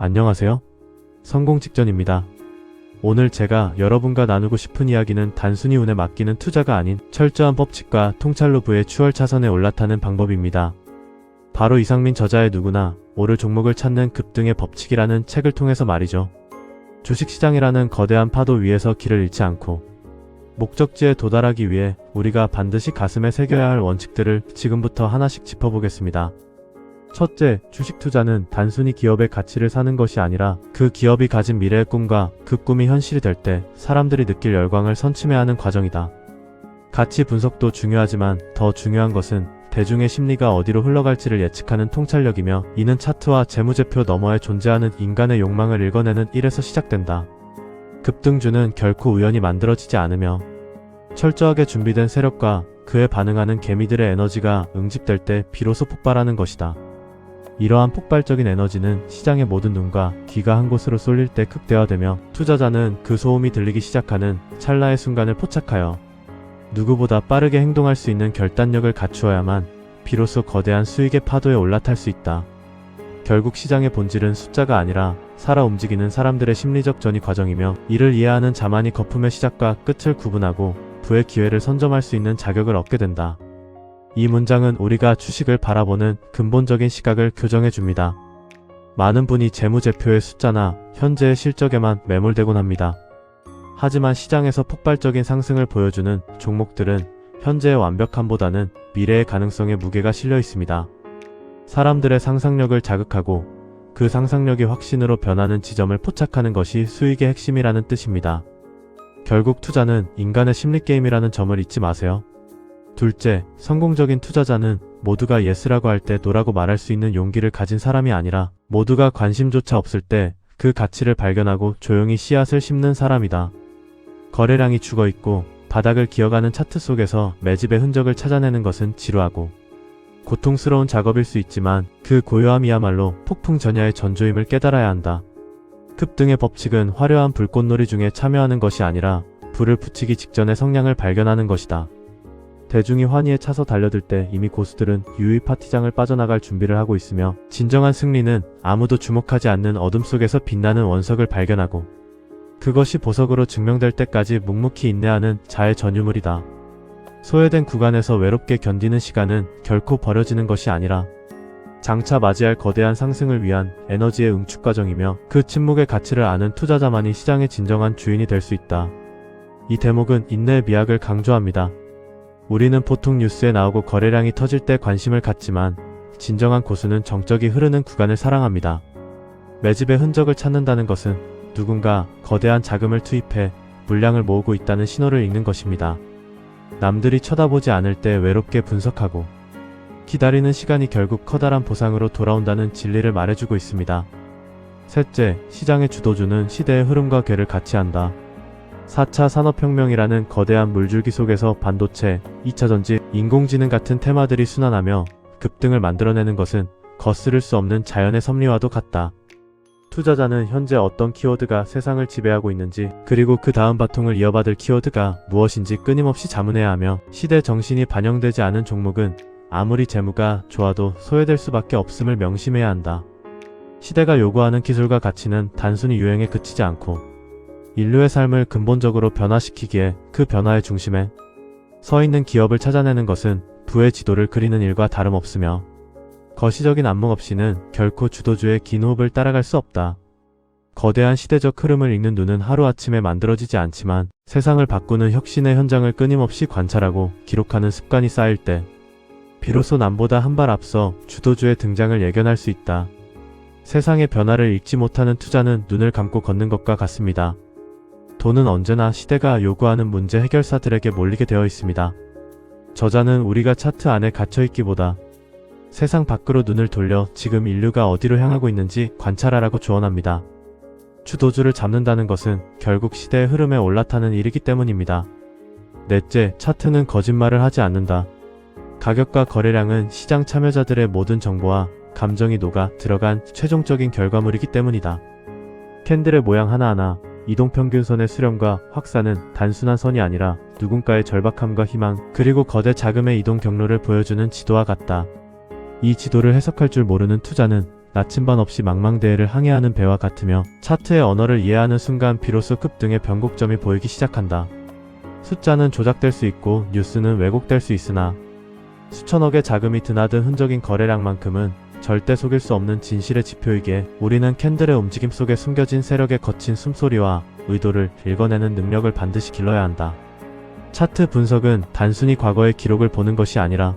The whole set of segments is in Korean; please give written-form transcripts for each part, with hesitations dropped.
안녕하세요. 성공 직전입니다. 오늘 제가 여러분과 나누고 싶은 이야기는 단순히 운에 맡기는 투자가 아닌 철저한 법칙과 통찰로 부의 추월 차선에 올라타는 방법입니다. 바로 이상민 저자의 누구나 오를 종목을 찾는 급등의 법칙이라는 책을 통해서 말이죠. 주식시장이라는 거대한 파도 위에서 길을 잃지 않고 목적지에 도달하기 위해 우리가 반드시 가슴에 새겨야 할 원칙들을 지금부터 하나씩 짚어보겠습니다. 첫째, 주식 투자는 단순히 기업의 가치를 사는 것이 아니라 그 기업이 가진 미래의 꿈과 그 꿈이 현실이 될 때 사람들이 느낄 열광을 선취해하는 과정이다. 가치 분석도 중요하지만 더 중요한 것은 대중의 심리가 어디로 흘러갈지를 예측하는 통찰력이며, 이는 차트와 재무제표 너머에 존재하는 인간의 욕망을 읽어내는 일에서 시작된다. 급등주는 결코 우연히 만들어지지 않으며 철저하게 준비된 세력과 그에 반응하는 개미들의 에너지가 응집될 때 비로소 폭발하는 것이다. 이러한 폭발적인 에너지는 시장의 모든 눈과 귀가 한 곳으로 쏠릴 때 극대화되며 투자자는 그 소음이 들리기 시작하는 찰나의 순간을 포착하여 누구보다 빠르게 행동할 수 있는 결단력을 갖추어야만 비로소 거대한 수익의 파도에 올라탈 수 있다. 결국 시장의 본질은 숫자가 아니라 살아 움직이는 사람들의 심리적 전이 과정이며, 이를 이해하는 자만이 거품의 시작과 끝을 구분하고 부의 기회를 선점할 수 있는 자격을 얻게 된다. 이 문장은 우리가 주식을 바라보는 근본적인 시각을 교정해줍니다. 많은 분이 재무제표의 숫자나 현재의 실적에만 매몰되곤 합니다. 하지만 시장에서 폭발적인 상승을 보여주는 종목들은 현재의 완벽함보다는 미래의 가능성에 무게가 실려 있습니다. 사람들의 상상력을 자극하고 그 상상력이 확신으로 변하는 지점을 포착하는 것이 수익의 핵심이라는 뜻입니다. 결국 투자는 인간의 심리게임이라는 점을 잊지 마세요. 둘째, 성공적인 투자자는 모두가 예스라고 할 때 노라고 말할 수 있는 용기를 가진 사람이 아니라 모두가 관심조차 없을 때 그 가치를 발견하고 조용히 씨앗을 심는 사람이다. 거래량이 죽어있고 바닥을 기어가는 차트 속에서 매집의 흔적을 찾아내는 것은 지루하고 고통스러운 작업일 수 있지만 그 고요함이야말로 폭풍 전야의 전조임을 깨달아야 한다. 급등의 법칙은 화려한 불꽃놀이 중에 참여하는 것이 아니라 불을 붙이기 직전의 성냥을 발견하는 것이다. 대중이 환희에 차서 달려들 때 이미 고수들은 유유 파티장을 빠져나갈 준비를 하고 있으며, 진정한 승리는 아무도 주목하지 않는 어둠 속에서 빛나는 원석을 발견하고 그것이 보석으로 증명될 때까지 묵묵히 인내하는 자의 전유물이다. 소외된 구간에서 외롭게 견디는 시간은 결코 버려지는 것이 아니라 장차 맞이할 거대한 상승을 위한 에너지의 응축 과정이며, 그 침묵의 가치를 아는 투자자만이 시장의 진정한 주인이 될 수 있다. 이 대목은 인내의 미학을 강조합니다. 우리는 보통 뉴스에 나오고 거래량이 터질 때 관심을 갖지만 진정한 고수는 정적이 흐르는 구간을 사랑합니다. 매집의 흔적을 찾는다는 것은 누군가 거대한 자금을 투입해 물량을 모으고 있다는 신호를 읽는 것입니다. 남들이 쳐다보지 않을 때 외롭게 분석하고 기다리는 시간이 결국 커다란 보상으로 돌아온다는 진리를 말해주고 있습니다. 셋째, 시장의 주도주는 시대의 흐름과 궤를 같이 한다. 4차 산업혁명이라는 거대한 물줄기 속에서 반도체, 2차 전지, 인공지능 같은 테마들이 순환하며 급등을 만들어내는 것은 거스를 수 없는 자연의 섭리와도 같다. 투자자는 현재 어떤 키워드가 세상을 지배하고 있는지, 그리고 그 다음 바통을 이어받을 키워드가 무엇인지 끊임없이 자문해야 하며, 시대 정신이 반영되지 않은 종목은 아무리 재무가 좋아도 소외될 수밖에 없음을 명심해야 한다. 시대가 요구하는 기술과 가치는 단순히 유행에 그치지 않고 인류의 삶을 근본적으로 변화시키기에 그 변화의 중심에 서 있는 기업을 찾아내는 것은 부의 지도를 그리는 일과 다름없으며, 거시적인 안목 없이는 결코 주도주의 긴 호흡을 따라갈 수 없다. 거대한 시대적 흐름을 읽는 눈은 하루아침에 만들어지지 않지만 세상을 바꾸는 혁신의 현장을 끊임없이 관찰하고 기록하는 습관이 쌓일 때 비로소 남보다 한 발 앞서 주도주의 등장을 예견할 수 있다. 세상의 변화를 읽지 못하는 투자는 눈을 감고 걷는 것과 같습니다. 돈은 언제나 시대가 요구하는 문제 해결사들에게 몰리게 되어 있습니다. 저자는 우리가 차트 안에 갇혀있기보다 세상 밖으로 눈을 돌려 지금 인류가 어디로 향하고 있는지 관찰하라고 조언합니다. 주도주를 잡는다는 것은 결국 시대의 흐름에 올라타는 일이기 때문입니다. 넷째, 차트는 거짓말을 하지 않는다. 가격과 거래량은 시장 참여자들의 모든 정보와 감정이 녹아 들어간 최종적인 결과물이기 때문이다. 캔들의 모양 하나하나, 이동평균선의 수렴과 확산은 단순한 선이 아니라 누군가의 절박함과 희망, 그리고 거대 자금의 이동 경로를 보여주는 지도와 같다. 이 지도를 해석할 줄 모르는 투자는 나침반 없이 망망대해를 항해하는 배와 같으며 차트의 언어를 이해하는 순간 비로소 급등의 변곡점이 보이기 시작한다. 숫자는 조작될 수 있고 뉴스는 왜곡될 수 있으나 수천억의 자금이 드나든 흔적인 거래량만큼은 절대 속일 수 없는 진실의 지표이기에 우리는 캔들의 움직임 속에 숨겨진 세력의 거친 숨소리와 의도를 읽어내는 능력을 반드시 길러야 한다. 차트 분석은 단순히 과거의 기록을 보는 것이 아니라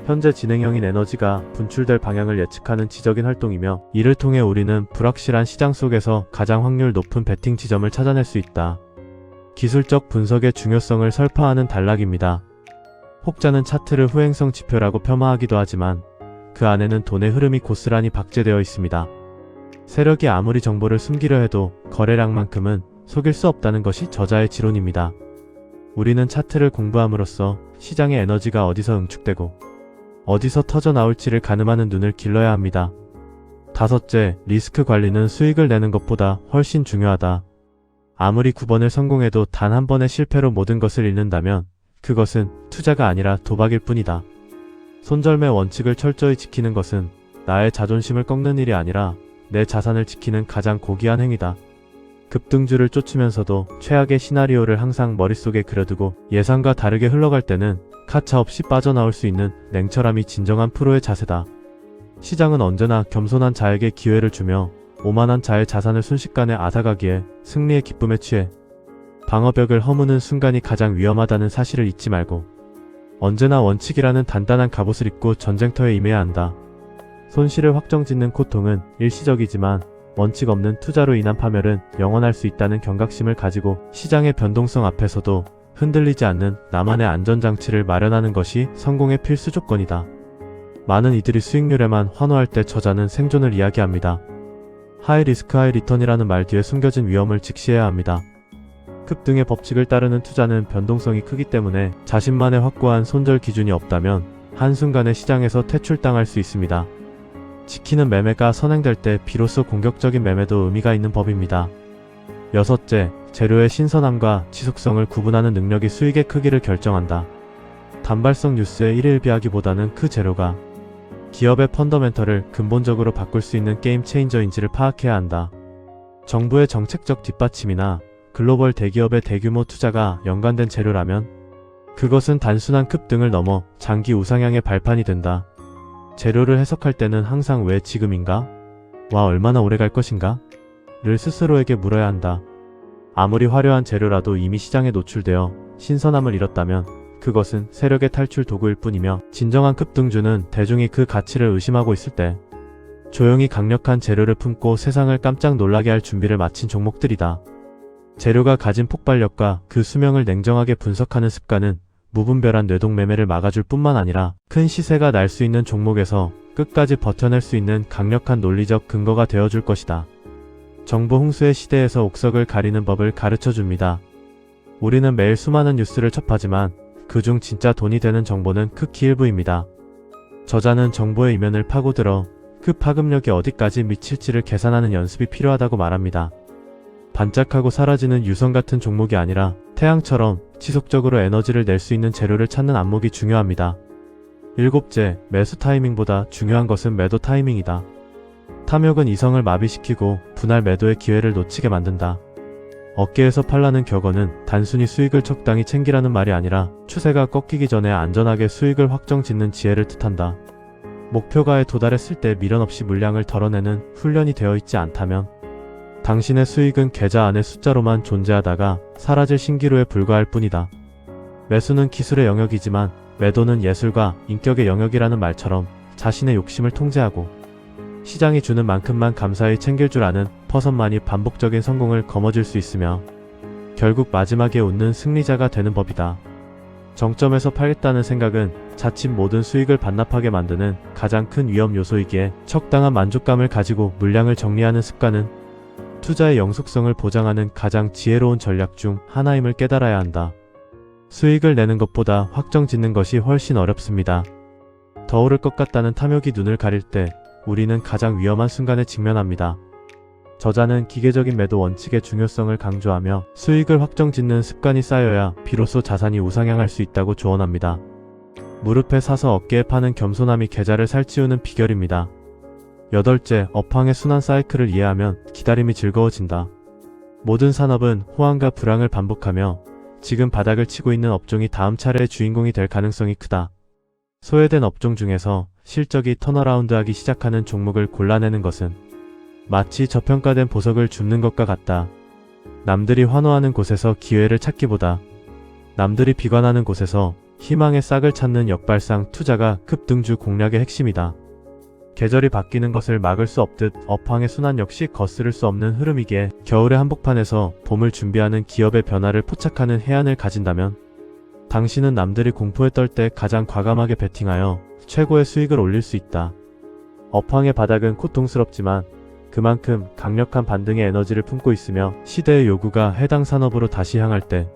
현재 진행형인 에너지가 분출될 방향을 예측하는 지적인 활동이며, 이를 통해 우리는 불확실한 시장 속에서 가장 확률 높은 베팅 지점을 찾아낼 수 있다. 기술적 분석의 중요성을 설파하는 단락입니다. 혹자는 차트를 후행성 지표라고 폄하하기도 하지만 그 안에는 돈의 흐름이 고스란히 박제되어 있습니다. 세력이 아무리 정보를 숨기려 해도 거래량만큼은 속일 수 없다는 것이 저자의 지론입니다. 우리는 차트를 공부함으로써 시장의 에너지가 어디서 응축되고 어디서 터져나올지를 가늠하는 눈을 길러야 합니다. 다섯째, 리스크 관리는 수익을 내는 것보다 훨씬 중요하다. 아무리 9번을 성공해도 단 한 번의 실패로 모든 것을 잃는다면 그것은 투자가 아니라 도박일 뿐이다. 손절매 원칙을 철저히 지키는 것은 나의 자존심을 꺾는 일이 아니라 내 자산을 지키는 가장 고귀한 행위다. 급등주를 쫓으면서도 최악의 시나리오를 항상 머릿속에 그려두고 예상과 다르게 흘러갈 때는 가차없이 빠져나올 수 있는 냉철함이 진정한 프로의 자세다. 시장은 언제나 겸손한 자에게 기회를 주며 오만한 자의 자산을 순식간에 앗아가기에 승리의 기쁨에 취해 방어벽을 허무는 순간이 가장 위험하다는 사실을 잊지 말고 언제나 원칙이라는 단단한 갑옷을 입고 전쟁터에 임해야 한다. 손실을 확정짓는 고통은 일시적이지만 원칙 없는 투자로 인한 파멸은 영원할 수 있다는 경각심을 가지고 시장의 변동성 앞에서도 흔들리지 않는 나만의 안전장치를 마련하는 것이 성공의 필수 조건이다. 많은 이들이 수익률에만 환호할 때 저자는 생존을 이야기합니다. 하이 리스크 하이 리턴이라는 말 뒤에 숨겨진 위험을 직시해야 합니다. 급등의 법칙을 따르는 투자는 변동성이 크기 때문에 자신만의 확고한 손절 기준이 없다면 한순간에 시장에서 퇴출당할 수 있습니다. 지키는 매매가 선행될 때 비로소 공격적인 매매도 의미가 있는 법입니다. 여섯째, 재료의 신선함과 지속성을 구분하는 능력이 수익의 크기를 결정한다. 단발성 뉴스에 일일비하기보다는 그 재료가 기업의 펀더멘털을 근본적으로 바꿀 수 있는 게임 체인저인지를 파악해야 한다. 정부의 정책적 뒷받침이나 글로벌 대기업의 대규모 투자가 연관된 재료라면 그것은 단순한 급등을 넘어 장기 우상향의 발판이 된다. 재료를 해석할 때는 항상 왜 지금인가? 와 얼마나 오래 갈 것인가? 를 스스로에게 물어야 한다. 아무리 화려한 재료라도 이미 시장에 노출되어 신선함을 잃었다면 그것은 세력의 탈출 도구일 뿐이며, 진정한 급등주는 대중이 그 가치를 의심하고 있을 때 조용히 강력한 재료를 품고 세상을 깜짝 놀라게 할 준비를 마친 종목들이다. 재료가 가진 폭발력과 그 수명을 냉정하게 분석하는 습관은 무분별한 뇌동매매를 막아줄 뿐만 아니라 큰 시세가 날 수 있는 종목에서 끝까지 버텨낼 수 있는 강력한 논리적 근거가 되어줄 것이다. 정보 홍수의 시대에서 옥석을 가리는 법을 가르쳐줍니다. 우리는 매일 수많은 뉴스를 접하지만 그중 진짜 돈이 되는 정보는 극히 일부입니다. 저자는 정보의 이면을 파고들어 그 파급력이 어디까지 미칠지를 계산하는 연습이 필요하다고 말합니다. 반짝하고 사라지는 유성 같은 종목이 아니라 태양처럼 지속적으로 에너지를 낼 수 있는 재료를 찾는 안목이 중요합니다. 일곱째, 매수 타이밍보다 중요한 것은 매도 타이밍이다. 탐욕은 이성을 마비시키고 분할 매도의 기회를 놓치게 만든다. 어깨에서 팔라는 격언은 단순히 수익을 적당히 챙기라는 말이 아니라 추세가 꺾이기 전에 안전하게 수익을 확정짓는 지혜를 뜻한다. 목표가에 도달했을 때 미련 없이 물량을 덜어내는 훈련이 되어 있지 않다면 당신의 수익은 계좌 안의 숫자로만 존재하다가 사라질 신기루에 불과할 뿐이다. 매수는 기술의 영역이지만 매도는 예술과 인격의 영역이라는 말처럼 자신의 욕심을 통제하고 시장이 주는 만큼만 감사히 챙길 줄 아는 퍼선만이 반복적인 성공을 거머쥘 수 있으며 결국 마지막에 웃는 승리자가 되는 법이다. 정점에서 팔겠다는 생각은 자칫 모든 수익을 반납하게 만드는 가장 큰 위험 요소이기에 적당한 만족감을 가지고 물량을 정리하는 습관은 투자의 영속성을 보장하는 가장 지혜로운 전략 중 하나임을 깨달아야 한다. 수익을 내는 것보다 확정짓는 것이 훨씬 어렵습니다. 더 오를 것 같다는 탐욕이 눈을 가릴 때 우리는 가장 위험한 순간에 직면합니다. 저자는 기계적인 매도 원칙의 중요성을 강조하며 수익을 확정짓는 습관이 쌓여야 비로소 자산이 우상향할 수 있다고 조언합니다. 무릎에 사서 어깨에 파는 겸손함이 계좌를 살찌우는 비결입니다. 8째, 업황의 순환 사이클을 이해하면 기다림이 즐거워진다. 모든 산업은 호황과 불황을 반복하며 지금 바닥을 치고 있는 업종이 다음 차례의 주인공이 될 가능성이 크다. 소외된 업종 중에서 실적이 턴어라운드하기 시작하는 종목을 골라내는 것은 마치 저평가된 보석을 줍는 것과 같다. 남들이 환호하는 곳에서 기회를 찾기보다 남들이 비관하는 곳에서 희망의 싹을 찾는 역발상 투자가 급등주 공략의 핵심이다. 계절이 바뀌는 것을 막을 수 없듯 업황의 순환 역시 거스를 수 없는 흐름이기에 겨울의 한복판에서 봄을 준비하는 기업의 변화를 포착하는 해안을 가진다면 당신은 남들이 공포에 떨 때 가장 과감하게 베팅하여 최고의 수익을 올릴 수 있다. 업황의 바닥은 고통스럽지만 그만큼 강력한 반등의 에너지를 품고 있으며 시대의 요구가 해당 산업으로 다시 향할 때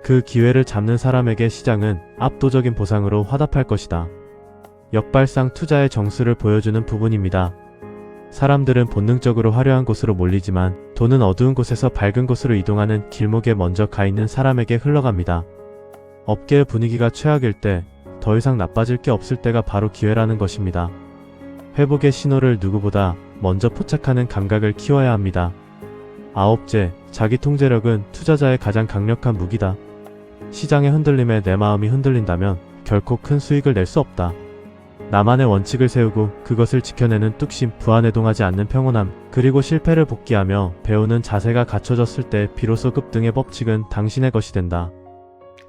그 기회를 잡는 사람에게 시장은 압도적인 보상으로 화답할 것이다. 역발상 투자의 정수를 보여주는 부분입니다. 사람들은 본능적으로 화려한 곳으로 몰리지만 돈은 어두운 곳에서 밝은 곳으로 이동하는 길목에 먼저 가 있는 사람에게 흘러갑니다. 업계의 분위기가 최악일 때 더 이상 나빠질 게 없을 때가 바로 기회라는 것입니다. 회복의 신호를 누구보다 먼저 포착하는 감각을 키워야 합니다. 9째, 자기 통제력은 투자자의 가장 강력한 무기다. 시장의 흔들림에 내 마음이 흔들린다면 결코 큰 수익을 낼 수 없다. 나만의 원칙을 세우고 그것을 지켜내는 뚝심, 부안해동하지 않는 평온함, 그리고 실패를 복귀하며 배우는 자세가 갖춰졌을 때 비로소 급등의 법칙은 당신의 것이 된다.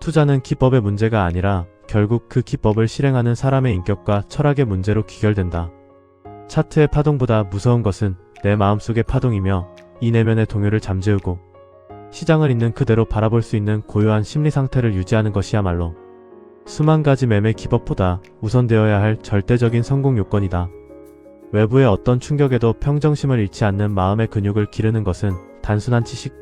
투자는 기법의 문제가 아니라 결국 그 기법을 실행하는 사람의 인격과 철학의 문제로 귀결된다. 차트의 파동보다 무서운 것은 내 마음속의 파동이며 이 내면의 동요를 잠재우고 시장을 있는 그대로 바라볼 수 있는 고요한 심리 상태를 유지하는 것이야말로 수만 가지 매매 기법보다 우선되어야 할 절대적인 성공 요건이다. 외부의 어떤 충격에도 평정심을 잃지 않는 마음의 근육을 기르는 것은 단순한 지식,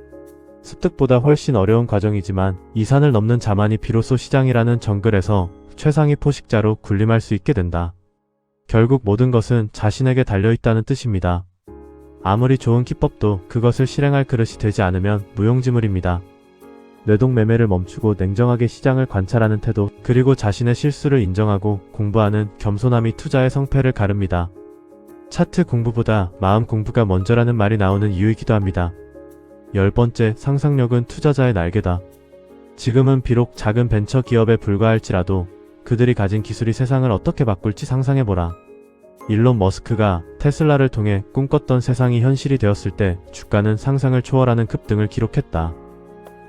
습득보다 훨씬 어려운 과정이지만 이 산을 넘는 자만이 비로소 시장이라는 정글에서 최상위 포식자로 군림할 수 있게 된다. 결국 모든 것은 자신에게 달려있다는 뜻입니다. 아무리 좋은 기법도 그것을 실행할 그릇이 되지 않으면 무용지물입니다. 뇌동 매매를 멈추고 냉정하게 시장을 관찰하는 태도, 그리고 자신의 실수를 인정하고 공부하는 겸손함이 투자의 성패를 가릅니다. 차트 공부보다 마음 공부가 먼저라는 말이 나오는 이유이기도 합니다. 10번째, 상상력은 투자자의 날개다. 지금은 비록 작은 벤처 기업에 불과할지라도 그들이 가진 기술이 세상을 어떻게 바꿀지 상상해보라. 일론 머스크가 테슬라를 통해 꿈꿨던 세상이 현실이 되었을 때 주가는 상상을 초월하는 급등을 기록했다.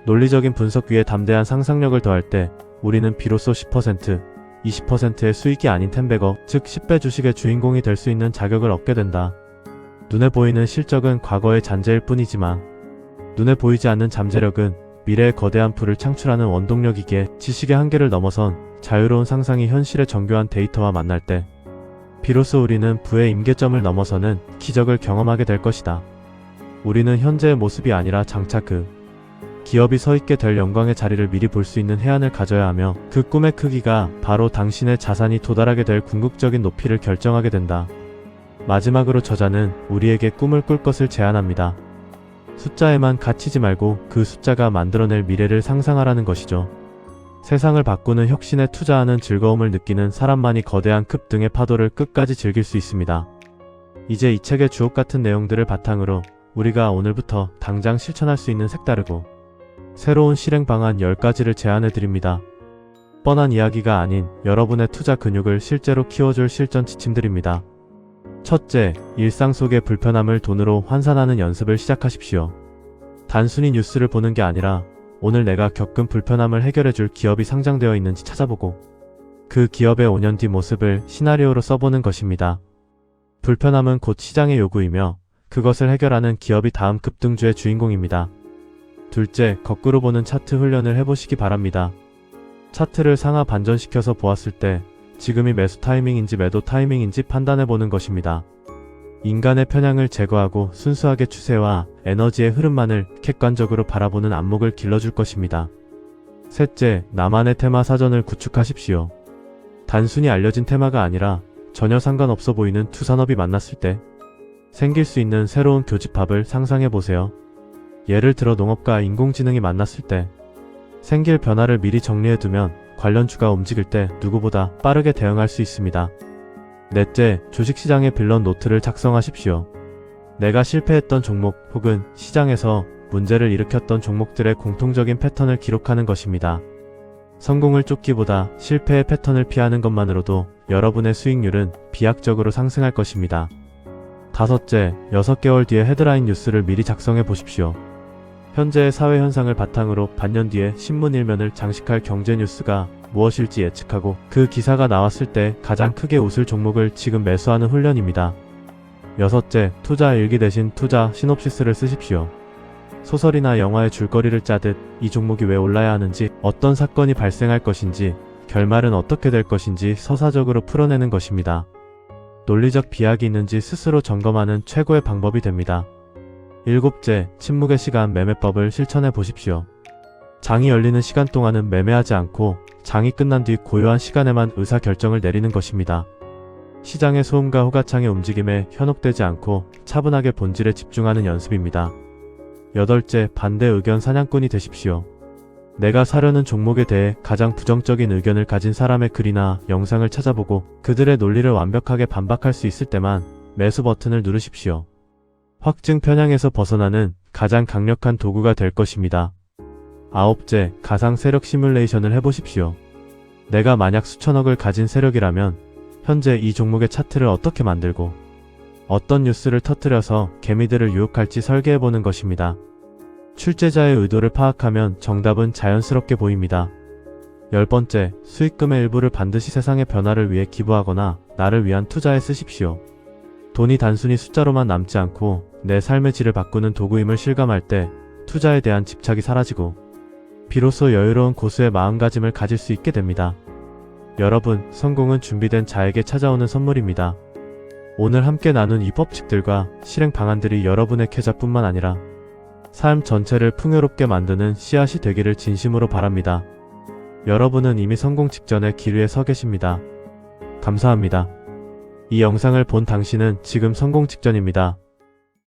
논리적인 분석 위에 담대한 상상력을 더할 때 우리는 비로소 10%, 20%의 수익이 아닌 10배거, 즉 10배 주식의 주인공이 될 수 있는 자격을 얻게 된다. 눈에 보이는 실적은 과거의 잔재일 뿐이지만 눈에 보이지 않는 잠재력은 미래의 거대한 풀을 창출하는 원동력이기에 지식의 한계를 넘어선 자유로운 상상이 현실의 정교한 데이터와 만날 때 비로소 우리는 부의 임계점을 넘어서는 기적을 경험하게 될 것이다. 우리는 현재의 모습이 아니라 장차 그 기업이 서 있게 될 영광의 자리를 미리 볼 수 있는 해안을 가져야 하며 그 꿈의 크기가 바로 당신의 자산이 도달하게 될 궁극적인 높이를 결정하게 된다. 마지막으로 저자는 우리에게 꿈을 꿀 것을 제안합니다. 숫자에만 갇히지 말고 그 숫자가 만들어낼 미래를 상상하라는 것이죠. 세상을 바꾸는 혁신에 투자하는 즐거움을 느끼는 사람만이 거대한 급등의 파도를 끝까지 즐길 수 있습니다. 이제 이 책의 주옥 같은 내용들을 바탕으로 우리가 오늘부터 당장 실천할 수 있는 색다르고 새로운 실행 방안 10가지를 제안해 드립니다. 뻔한 이야기가 아닌 여러분의 투자 근육을 실제로 키워줄 실전 지침들입니다. 첫째, 일상 속의 불편함을 돈으로 환산하는 연습을 시작하십시오. 단순히 뉴스를 보는 게 아니라 오늘 내가 겪은 불편함을 해결해줄 기업이 상장되어 있는지 찾아보고 그 기업의 5년 뒤 모습을 시나리오로 써보는 것입니다. 불편함은 곧 시장의 요구이며 그것을 해결하는 기업이 다음 급등주의 주인공입니다. 둘째, 거꾸로 보는 차트 훈련을 해보시기 바랍니다. 차트를 상하 반전시켜서 보았을 때 지금이 매수 타이밍인지 매도 타이밍인지 판단해보는 것입니다. 인간의 편향을 제거하고 순수하게 추세와 에너지의 흐름만을 객관적으로 바라보는 안목을 길러줄 것입니다. 셋째, 나만의 테마 사전을 구축하십시오. 단순히 알려진 테마가 아니라 전혀 상관없어 보이는 두 산업이 만났을 때 생길 수 있는 새로운 교집합을 상상해보세요. 예를 들어 농업과 인공지능이 만났을 때 생길 변화를 미리 정리해두면 관련주가 움직일 때 누구보다 빠르게 대응할 수 있습니다. 넷째, 주식시장의 빌런 노트를 작성하십시오. 내가 실패했던 종목 혹은 시장에서 문제를 일으켰던 종목들의 공통적인 패턴을 기록하는 것입니다. 성공을 쫓기보다 실패의 패턴을 피하는 것만으로도 여러분의 수익률은 비약적으로 상승할 것입니다. 다섯째, 6개월 뒤에 헤드라인 뉴스를 미리 작성해 보십시오. 현재의 사회 현상을 바탕으로 반년 뒤에 신문 일면을 장식할 경제 뉴스가 무엇일지 예측하고 그 기사가 나왔을 때 가장 크게 웃을 종목을 지금 매수하는 훈련입니다. 여섯째, 투자 일기 대신 투자 시놉시스를 쓰십시오. 소설이나 영화의 줄거리를 짜듯 이 종목이 왜 올라야 하는지, 어떤 사건이 발생할 것인지, 결말은 어떻게 될 것인지 서사적으로 풀어내는 것입니다. 논리적 비약이 있는지 스스로 점검하는 최고의 방법이 됩니다. 일곱째, 침묵의 시간 매매법을 실천해 보십시오. 장이 열리는 시간 동안은 매매하지 않고 장이 끝난 뒤 고요한 시간에만 의사결정을 내리는 것입니다. 시장의 소음과 호가창의 움직임에 현혹되지 않고 차분하게 본질에 집중하는 연습입니다. 여덟째, 반대 의견 사냥꾼이 되십시오. 내가 사려는 종목에 대해 가장 부정적인 의견을 가진 사람의 글이나 영상을 찾아보고 그들의 논리를 완벽하게 반박할 수 있을 때만 매수 버튼을 누르십시오. 확증 편향에서 벗어나는 가장 강력한 도구가 될 것입니다. 아홉째, 가상 세력 시뮬레이션을 해보십시오. 내가 만약 수천억을 가진 세력이라면 현재 이 종목의 차트를 어떻게 만들고 어떤 뉴스를 터뜨려서 개미들을 유혹할지 설계해보는 것입니다. 출제자의 의도를 파악하면 정답은 자연스럽게 보입니다. 10번째, 수익금의 일부를 반드시 세상의 변화를 위해 기부하거나 나를 위한 투자에 쓰십시오. 돈이 단순히 숫자로만 남지 않고 내 삶의 질을 바꾸는 도구임을 실감할 때 투자에 대한 집착이 사라지고 비로소 여유로운 고수의 마음가짐을 가질 수 있게 됩니다. 여러분, 성공은 준비된 자에게 찾아오는 선물입니다. 오늘 함께 나눈 이 법칙들과 실행 방안들이 여러분의 계좌뿐만 아니라 삶 전체를 풍요롭게 만드는 씨앗이 되기를 진심으로 바랍니다. 여러분은 이미 성공 직전의 길 위에 서 계십니다. 감사합니다. 이 영상을 본 당신은 지금 성공 직전입니다.